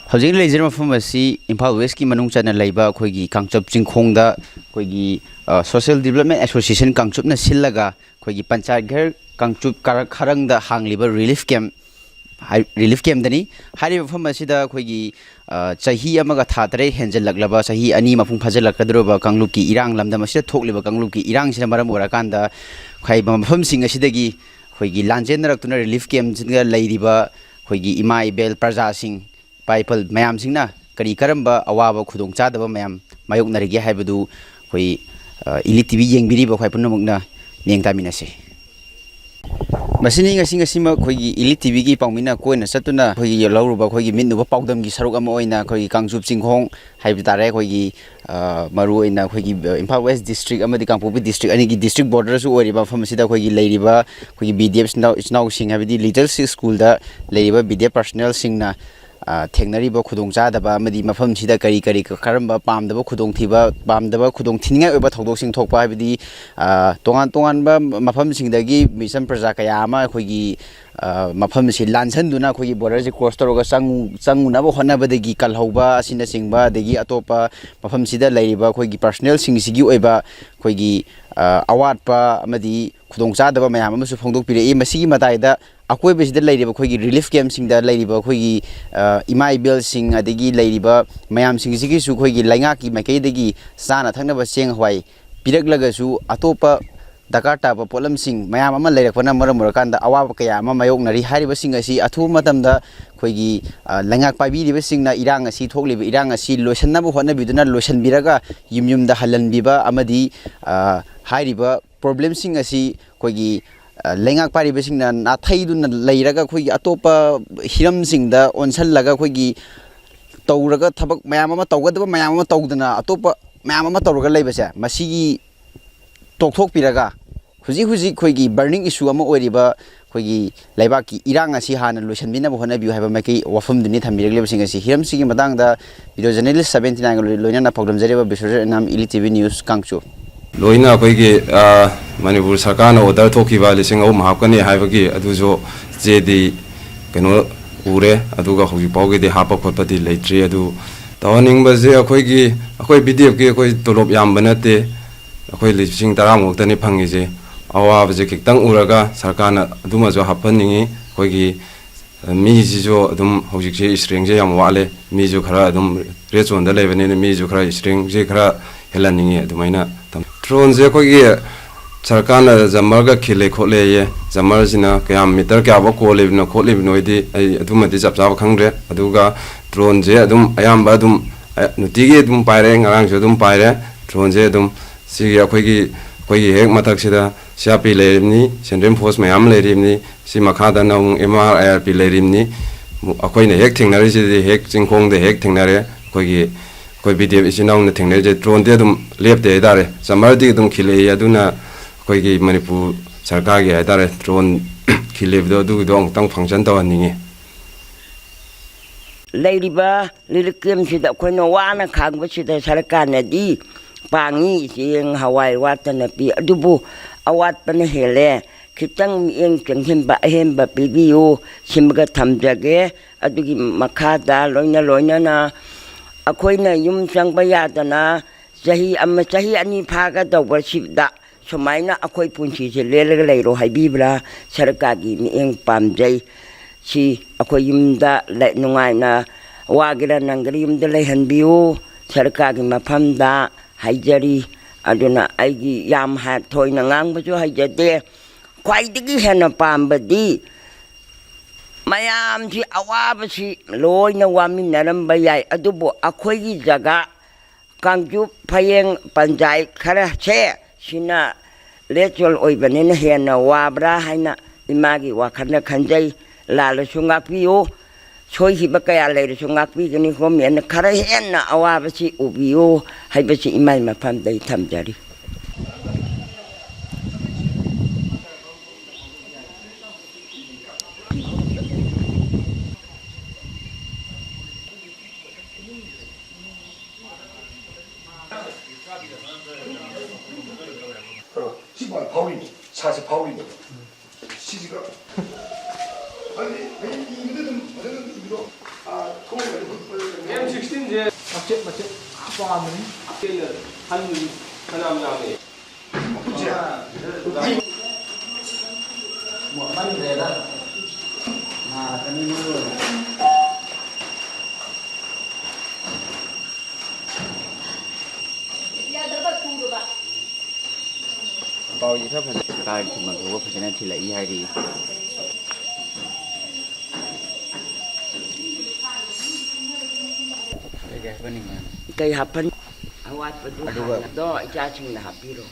ꯍꯧꯖꯤꯛ ꯂꯩꯖꯔꯤꯕ ꯃꯐꯝ ꯑꯁꯤ ꯏꯝꯐꯥꯜ ꯋꯦꯁꯀꯤ ꯃꯅꯨꯡ ꯆꯟꯅ ꯂꯩꯕ ꯑꯩꯈꯣꯏꯒꯤ ꯀꯥꯡꯆꯞ ꯆꯤꯡꯈꯣꯡꯗ ꯑꯩꯈꯣꯏꯒꯤ ꯁꯣꯁꯤꯌꯦꯜ ꯗꯤꯕꯦꯂꯞꯃꯦꯟ ꯑꯦꯁꯣꯁꯤꯌꯦꯁꯟ ꯀꯥꯡꯆꯨꯞꯅ ꯁꯤꯜꯂꯒ ꯑꯩꯈꯣꯏꯒꯤ ꯄꯟꯆꯥꯌꯠ ꯘꯔ ꯀꯥꯡꯆꯨꯞ ꯈꯔꯪꯗ ꯍꯥꯡꯂꯤꯕ ꯔꯤꯂꯤꯐ ꯀꯦꯝꯞꯗꯅꯤ ꯍꯥꯏꯔꯤꯕ ꯃꯐꯝ ꯑꯁꯤꯗ ꯑꯩꯈꯣꯏꯒꯤ ꯆꯍꯤ ꯑꯃꯒ ꯊꯥ ꯇꯔꯦꯠ ꯍꯦꯟꯖꯜꯂꯛꯂꯕ ꯆꯍꯤ ꯑꯅꯤ ꯃꯄꯨꯡ ꯐꯥꯖꯤꯜꯂꯛꯀꯗꯧꯔꯕ ꯀꯥꯡꯂꯨꯞꯀꯤ ꯏꯔꯥꯡ ꯂꯝꯗꯝ ꯑꯁꯤꯗ ꯊꯣꯛꯂꯤꯕ ꯀꯥꯡꯂꯨꯞꯀꯤ ꯏꯔꯥꯡꯁꯤꯅ ꯃꯔꯝ ꯑꯣꯏꯔꯀꯥꯟꯗ ꯍꯥꯏꯔꯤꯕ ꯃꯐꯝꯁꯤꯡ ꯑꯁꯤꯗꯒꯤ ꯑꯩꯈꯣꯏꯒꯤ ꯂꯥꯟꯖꯦꯟꯅꯔꯛꯇꯨꯅ ꯔꯤꯂꯤꯐ ꯀꯦꯝꯞꯁꯤꯗ ꯂꯩꯔꯤꯕ ꯑꯩꯈꯣꯏꯒꯤ ꯏꯃꯥ ꯏꯕꯦꯜ प्रजाꯁꯤꯡ ꯏꯄꯥ-ꯏꯄꯜ ꯃꯌꯥꯝꯁꯤꯡꯅ ꯀꯔꯝꯕ ꯑꯋꯥꯕ ꯈꯨꯗꯣꯡꯆꯥꯗꯕ ꯃꯌꯥꯝ ꯃꯥꯌꯣꯛꯅꯔꯤꯒꯦ ꯍꯥꯏꯕꯗꯨ ꯑꯩꯈꯣꯏ ꯏꯂꯤꯠ ꯇꯤꯚꯤ ꯌꯦꯡꯕꯤꯔꯤꯕ ꯑꯩꯈꯣꯏ ꯄꯨꯝꯅꯃꯛꯅ ꯌꯦꯡ ꯇꯥꯃꯤꯟꯅꯁꯤ ꯃꯁꯤꯅꯤ ꯉꯁꯤꯃꯛ ꯑꯩꯈꯣꯏꯒꯤ ꯏꯂꯤꯠ ꯇꯤꯚꯤꯒꯤ ꯄꯥꯎꯃꯤꯅ ꯀꯣꯏꯅ ꯆꯠꯇꯨꯅ ꯑꯩꯈꯣꯏꯒꯤ ꯂꯧꯔꯨꯕ ꯑꯩꯈꯣꯏꯒꯤ ꯃꯤꯠꯅꯨꯕ ꯄꯥꯎꯗꯝꯒꯤ ꯁꯔꯨꯛ ꯑꯃ ꯑꯣꯏꯅ ꯑꯩꯈꯣꯏꯒꯤ ꯀꯥꯡꯆꯨꯞ ꯆꯤꯡꯈꯣꯡ ꯍꯥꯏꯕ ꯇꯥꯔꯦ ꯑꯩꯈꯣꯏꯒꯤ ꯃꯔꯨꯑꯣꯏꯅ ꯑꯩꯈꯣꯏꯒꯤ ꯏꯝꯐꯥꯜ ꯋꯦꯁ ꯗꯤꯁꯇ꯭ꯔꯤꯛ ꯑꯃꯗꯤ ꯀꯥꯡꯄꯣꯛꯄꯤ ꯗꯤꯁꯇ꯭ꯔꯤꯛ ꯑꯅꯤꯒꯤ ꯗꯤꯁꯇ꯭ꯔꯤꯛ ꯕꯣꯔꯗꯔꯁꯨ ꯑꯣꯏꯔꯤꯕ ꯃꯐꯝ ꯑꯁꯤꯗ ꯑꯩꯈꯣꯏꯒꯤ ꯂꯩꯔꯤꯕ ꯑꯩꯈꯣꯏꯒꯤ BDF ꯏꯆꯤꯟꯅꯥꯎꯁꯤꯡ ꯍꯥꯏꯕꯗꯤ ꯂꯤꯇꯜ ꯁꯤꯛꯁ ꯁ꯭ꯀꯨꯜꯗ ꯂꯩꯔꯤꯕ BDF ꯄꯔꯁꯣꯅꯦꯜꯁꯤꯡꯅ ꯊꯦꯡꯅꯔꯤꯕ ꯈꯨꯗꯣꯡꯆꯥꯗꯕ ꯑꯃꯗꯤ ꯃꯐꯝꯁꯤꯗ ꯀꯔꯝꯕ ꯄꯥꯝꯗꯕ ꯈꯨꯗꯣꯡꯊꯤꯅꯤꯡꯉꯥꯏ ꯑꯣꯏꯕ ꯊꯧꯗꯣꯛꯁꯤꯡ ꯊꯣꯛꯄ ꯍꯥꯏꯕꯗꯤ ꯇꯣꯉꯥꯟ ꯇꯣꯉꯥꯟꯕ ꯃꯐꯝꯁꯤꯡꯗꯒꯤ ꯃꯤꯆꯝ ꯄ꯭ꯔꯖꯥ ꯀꯌꯥ ꯑꯃ ꯑꯩꯈꯣꯏꯒꯤ ꯃꯐꯝꯁꯤ ꯂꯥꯟꯁꯟꯗꯨꯅ ꯑꯩꯈꯣꯏꯒꯤ ꯕꯣꯔꯗꯔꯁꯤ ꯀ꯭ꯔꯣꯁ ꯇꯧꯔꯒ ꯆꯪꯉꯨꯅꯕ ꯍꯣꯠꯅꯕꯗꯒꯤ ꯀꯜꯍꯧꯕ ꯑꯁꯤꯅꯆꯤꯡꯕ ꯑꯗꯒꯤ ꯑꯇꯣꯞꯄ ꯃꯐꯝꯁꯤꯗ ꯂꯩꯔꯤꯕ ꯑꯩꯈꯣꯏꯒꯤ ꯄꯔꯁꯣꯅꯦꯜꯁꯤꯡꯁꯤꯒꯤ ꯑꯣꯏꯕ ꯑꯩꯈꯣꯏꯒꯤ ꯑꯋꯥꯠꯄ ꯑꯃꯗꯤ ꯈꯨꯗꯣꯡꯆꯥꯗꯕ ꯃꯌꯥꯝ ꯑꯃꯁꯨ ꯐꯣꯡꯗꯣꯛꯄꯤꯔꯛꯏ ꯃꯁꯤꯒꯤ ꯃꯇꯥꯏꯗ ꯑꯀꯣꯏꯕꯁꯤꯗ ꯂꯩꯔꯤꯕ ꯑꯩꯈꯣꯏꯒꯤ ꯔꯤꯂꯤꯐ ꯀꯦꯝꯞꯁꯤꯡꯗ ꯂꯩꯔꯤꯕ ꯑꯩꯈꯣꯏꯒꯤ ꯏꯃꯥ ꯏꯕꯦꯜꯁꯤꯡ ꯑꯗꯒꯤ ꯂꯩꯔꯤꯕ ꯃꯌꯥꯝꯁꯤꯡꯁꯤꯒꯤꯁꯨ ꯑꯩꯈꯣꯏꯒꯤ ꯂꯩꯉꯥꯛꯀꯤ ꯃꯥꯏꯀꯩꯗꯒꯤ ꯆꯥꯅ ꯊꯛꯅꯕ ꯆꯦꯡ ꯍꯋꯥꯏ ꯄꯤꯔꯛꯂꯒꯁꯨ ꯑꯇꯣꯞꯄ ꯗꯔꯀꯥꯔ ꯇꯥꯕ ꯄꯣꯠꯂꯝꯁꯤꯡ ꯃꯌꯥꯝ ꯑꯃ ꯂꯩꯔꯛꯄꯅ ꯃꯔꯝ ꯑꯣꯏꯔꯀꯥꯟꯗ ꯑꯋꯥꯕ ꯀꯌా ꯑꯃ ꯃꯥꯌꯣꯛꯅꯔꯤ ꯍꯥꯏꯔꯤꯕꯁꯤꯡ ꯑꯁꯤ ꯑꯊꯨꯕ ꯃꯇꯝꯗ ꯑꯩꯈꯣꯏꯒꯤ ꯂꯩꯉꯥꯛ ꯄꯥꯏꯕꯤꯔꯤꯕꯁꯤꯡꯅ ꯏꯔꯥꯡ ꯑꯁꯤ ꯊꯣꯛꯂꯤꯕ ꯏꯔꯥꯡ ꯑꯁꯤ ꯂꯣꯏꯁꯤꯟꯅꯕ ꯍꯣꯠꯅꯕꯤꯗꯨꯅ ꯂꯣꯏꯁꯤꯟꯕꯤꯔꯒ ꯌꯨꯝꯗ ꯍꯜꯍꯟꯕꯤꯕ ꯑꯃꯗꯤ ꯍꯥꯏꯔꯤꯕ ꯄ꯭ꯔꯣꯕ꯭ꯂꯦꯝꯁꯤꯡ ꯑꯁꯤ ꯑꯩꯈꯣꯏꯒꯤ ꯂꯩꯉꯥꯛ ꯄꯥꯏꯔꯤꯕꯁꯤꯡꯅ ꯅꯥꯊꯩꯗꯨꯅ ꯂꯩꯔꯒ ꯑꯩꯈꯣꯏꯒꯤ ꯑꯇꯣꯞꯄ ꯍꯤꯔꯝꯁꯤꯡꯗ ꯑꯣꯟꯁꯤꯜꯂꯒ ꯑꯩꯈꯣꯏꯒꯤ ꯇꯧꯔꯒ ꯊꯕꯛ ꯃꯌꯥꯝ ꯑꯃ ꯇꯧꯒꯗꯕ ꯃꯌꯥꯝ ꯑꯃ ꯇꯧꯗꯅ ꯑꯇꯣꯞꯄ ꯃꯌꯥꯝ ꯑꯃ ꯇꯧꯔꯒ ꯂꯩꯕꯁꯦ ꯃꯁꯤꯒꯤ ꯇꯣꯛꯊꯣꯛꯄꯤꯔꯒ ꯍꯧꯖꯤꯛ ꯑꯩꯈꯣꯏꯒꯤ ꯕꯔꯅꯤꯡ ꯏꯁꯨ ꯑꯃ ꯑꯣꯏꯔꯤꯕ ꯑꯩꯈꯣꯏꯒꯤ ꯂꯩꯕꯥꯛꯀꯤ ꯏꯔꯥꯡ ꯑꯁꯤ ꯍꯥꯟꯅ ꯂꯣꯏꯁꯤꯟꯕꯤꯅꯕ ꯍꯣꯠꯅꯕꯤꯌꯨ ꯍꯥꯏꯕ ꯃꯥꯏꯀꯩ ꯋꯥꯐꯝꯗꯨꯅꯤ ꯊꯝꯕꯤꯔꯛꯂꯤꯕꯁꯤꯡ ꯑꯁꯤ ꯍꯤꯔꯝꯁꯤꯒꯤ ꯃꯇꯥꯡꯗ ꯚꯤꯗꯤꯑꯣ ꯖꯔꯅꯦꯂꯤꯁ 79ꯒ ꯂꯣꯏꯅꯅ ꯄꯥꯎꯗꯝꯖꯔꯤꯕ Biswajit ꯑꯦꯅꯥꯝ elite TV news कांगचू लोइना अखोइगी Manipur सरकारना ऑर्डर थोखिबा 3,000 हापकनी हाइबगी अदुजो जेदी कनो उरे अदुगा हौजि पाउगेदि हापा खोटपदि लेट्रि अदु तवनिंगबजे अखोइ BDF की अखोइ तोलोब याम बनते अखोइ 10,000 मुक्तनि फंगिजे अवाबजे खितंग उरगा सरकारना अदुमजो हापनिंगी अखोइगी मीजिजो अदुम हौजिसे स्ट्रिंगजे याम वाले मीजो खरा अदुम रेचोंदा लेबने मीजो खरा स्ट्रिंगजे खरा हेलानिंगी अदुमाइना ड्रोनजे अखोइगी सरकारना जमरगा खिले खोले ये जमरजिना कयाम मीटर क्याबो कोलेबिनो खोलेबिनो इदि अदुमदि जबजाब खंग्रे अदुगा ड्रोनजे अदुम अयाम्बा अदुम नुतिगी अदुम पाइरे ngarangjo अदुम पाइरे ड्रोनजे अदुम सिगी अखोइगी हेक मथकसिदा CRP लेरिमनी सेंट्रल फोर्स मयाम लेरिमनी सि मखादा नौ MRIRP लेरिमनी अखोइने हेक थेंगनारिसिदि हेक चिंखोंदे हेक थेंगनारे अखोइगी कोई BDF इचिनाउन थेंगनारे ड्रोन दे अदुम लेपते हाइदारे जमरदि अदुम खिले अदुना अखोइगी मणिपुर सरकारगी हाइदारे ड्रोन खिलेबदो अदुगिदो अंगतंग फंक्शन तवनिंगी लेरिबा लिलकेमसिदा अखोइना वाना खांगबसिदा सरकारनादि पांगी चेंग हवाई वातना पि अदुबु अवातपना हेले खितंग मिएंग चंगहिंबा अहेंबा पिबियो सिमगा थमजगे अदुगी मखादा लोइना अखोइना युम चंगबा यादना चही अनि फागदौबसिदा सुमाइना अखोइ पुंसिसे लेलगा लेरो हाइबिब्रा सरकारगी मिएंग पामजै सी अखोइ युमदा नुंगाइना वागेरा नंगरी युमदा लेहनबियो सरकारगी मफमदा हाइजरी अदुना आइगी याम हा थोइना ngangbaju हाइजदे ख्वाइदगी हेना पामबदी मयामसी अवाबसी लोइना वामिनरंबा याय अदुबो अखोइगी जगा कांगजू फयेंग पंचायत खरा छे सिना लेचोल ओइबनेना हेना वाब्रा हाइना इमागी वाखना खंजै लालसु ngapiyo सोइहिबा कया लेरसु ngapiगनि होमेन खरा हेना अवाबसी उबियो हाइबसी इमाइ मफमदै थमजरी 시발 파울이니 사실 파울이니 시지가 아니 이거는 이거 아 통을 가지고 16제 macet apa amani 한 하나만 남이 một bánh về đó mà cái này mưa bao nhiêu thấp phần cài thì mà thủ phần này thì lại hay đi đây cái bên này mà kay hapan awat pa do do cha sing na hapiro